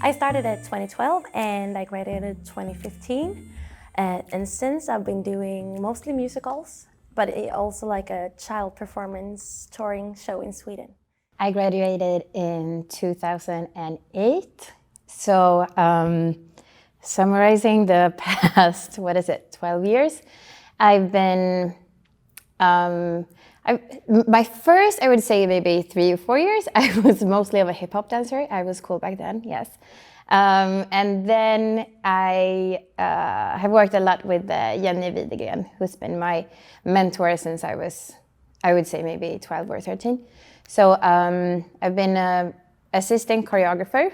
I started at 2012 and I graduated 2015. And since I've been doing mostly musicals, but also like a child performance touring show in Sweden. I graduated in 2008. So summarizing the past, 12 years, I've been, my first, I would say maybe 3 or 4 years, I was mostly of a hip hop dancer. I was cool back then, yes. And then I have worked a lot with Jenny Widegren, who's been my mentor since I was, I would say maybe 12 or 13. So I've been an assistant choreographer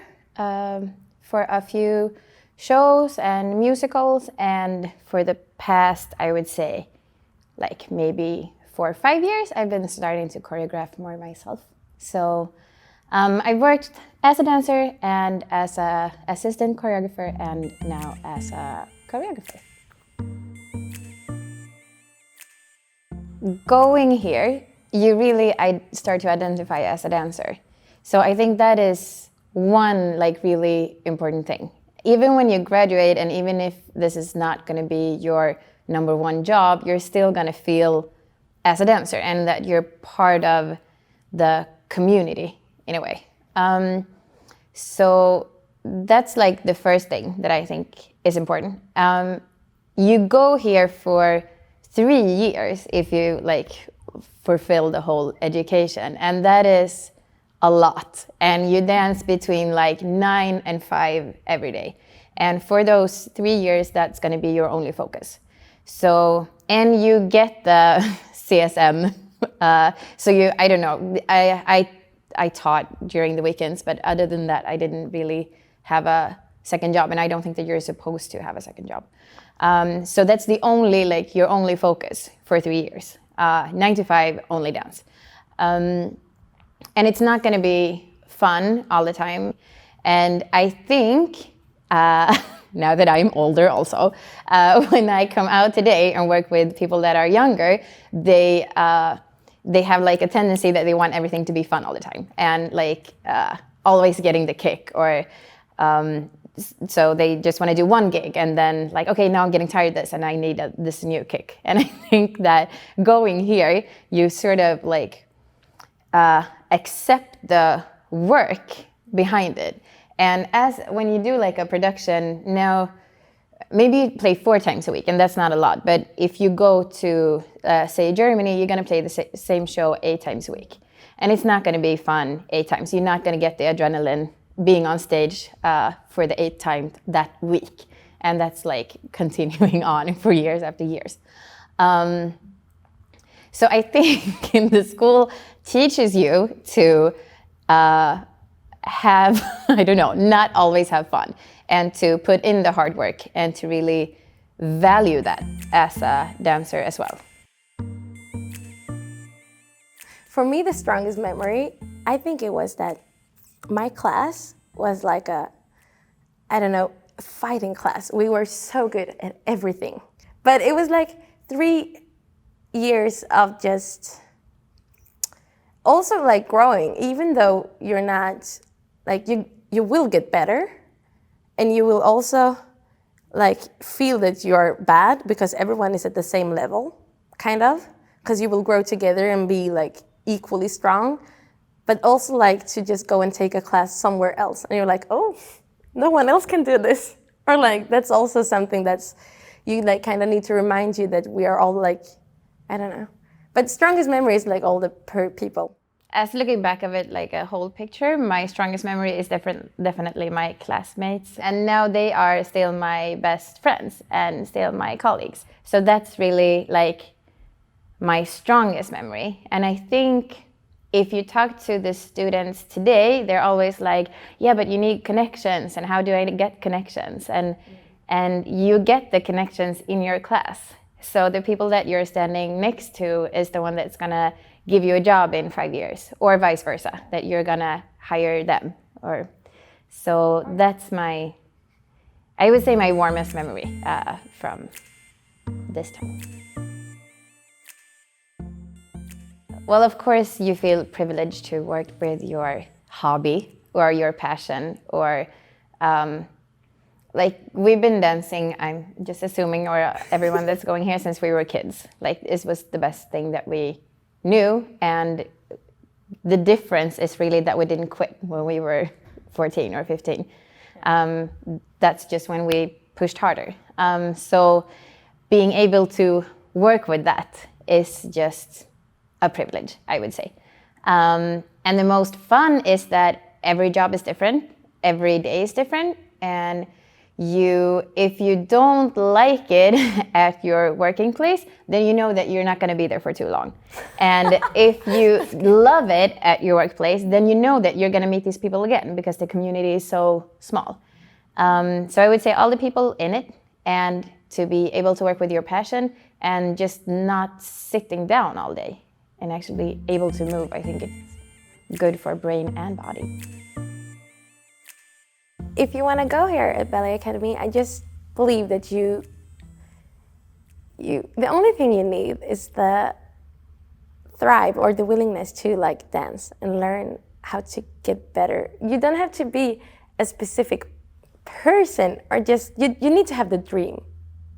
for a few shows and musicals, and for the past, I would say, like maybe 4 or 5 years, I've been starting to choreograph more myself. So I've worked as a dancer and as an assistant choreographer, and now as a choreographer. Going here, I start to identify as a dancer. So I think that is one like really important thing. Even when you graduate, and even if this is not going to be your number one job, you're still going to feel as a dancer and that you're part of the community in a way. So that's like the first thing that I think is important. You go here for 3 years if you like fulfill the whole education, and that is a lot. And you dance between like 9 and 5 every day. And for those 3 years, that's going to be your only focus. So, and you get the CSM. So you, I don't know, I taught during the weekends, but other than that, I didn't really have a second job. And I don't think that you're supposed to have a second job. So that's the only, like your only focus for 3 years. 9 to 5, only dance. And it's not going to be fun all the time. And I think, now that I'm older also, when I come out today and work with people that are younger, they have like a tendency that they want everything to be fun all the time. And like always getting the kick, or so they just want to do one gig and then like, okay, now I'm getting tired of this and I need this new kick. And I think that going here, you sort of like accept the work behind it. And as when you do like a production, now maybe you play 4 times a week, and that's not a lot. But if you go to, say, Germany, you're going to play the same show 8 times a week. And it's not going to be fun 8 times. You're not going to get the adrenaline being on stage for the 8th time that week. And that's like continuing on for years after years. So I think in the school teaches you to have, I don't know, not always have fun, and to put in the hard work and to really value that as a dancer as well. For me, the strongest memory, I think it was that my class was like a, I don't know, fighting class. We were so good at everything. But it was like 3 years of just also like growing, even though you're not, like you will get better, and you will also like feel that you're bad because everyone is at the same level, kind of, because you will grow together and be like equally strong, but also like to just go and take a class somewhere else and you're like, oh, no one else can do this. Or like, that's also something that's, you like kind of need to remind you that we are all like, I don't know. But strongest memory is like all the people. As looking back of it like a whole picture, my strongest memory is definitely my classmates. And now they are still my best friends and still my colleagues. So that's really like my strongest memory. And I think if you talk to the students today, they're always like, yeah, but you need connections. And how do I get connections? And you get the connections in your class. So the people that you're standing next to is the one that's gonna give you a job in 5 years, or vice versa, that you're gonna hire them. Or so that's my, I would say, my warmest memory from this time. Well, of course, you feel privileged to work with your hobby or your passion, or Like we've been dancing, I'm just assuming, or everyone that's going here since we were kids. Like this was the best thing that we knew, and the difference is really that we didn't quit when we were 14 or 15. That's just when we pushed harder. So being able to work with that is just a privilege, I would say. And the most fun is that every job is different, every day is different, and if you don't like it at your working place, then you know that you're not going to be there for too long. And if you love it at your workplace, then you know that you're going to meet these people again because the community is so small. So I would say all the people in it, and to be able to work with your passion and just not sitting down all day and actually be able to move. I think it's good for brain and body. If you want to go here at Ballet Academy, I just believe that the only thing you need is the thrive or the willingness to like dance and learn how to get better. You don't have to be a specific person, or just you need to have the dream,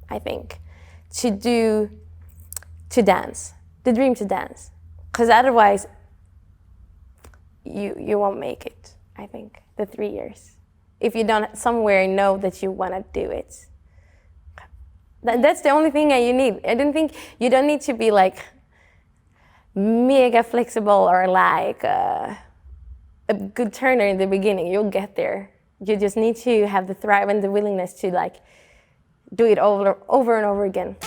I think, to dance, the dream to dance, because otherwise you won't make it. I think the 3 years. If you don't somewhere know that you want to do it. That's the only thing you need. I don't think you don't need to be like mega flexible or like a good turner in the beginning. You'll get there. You just need to have the thrive and the willingness to like do it over and over again.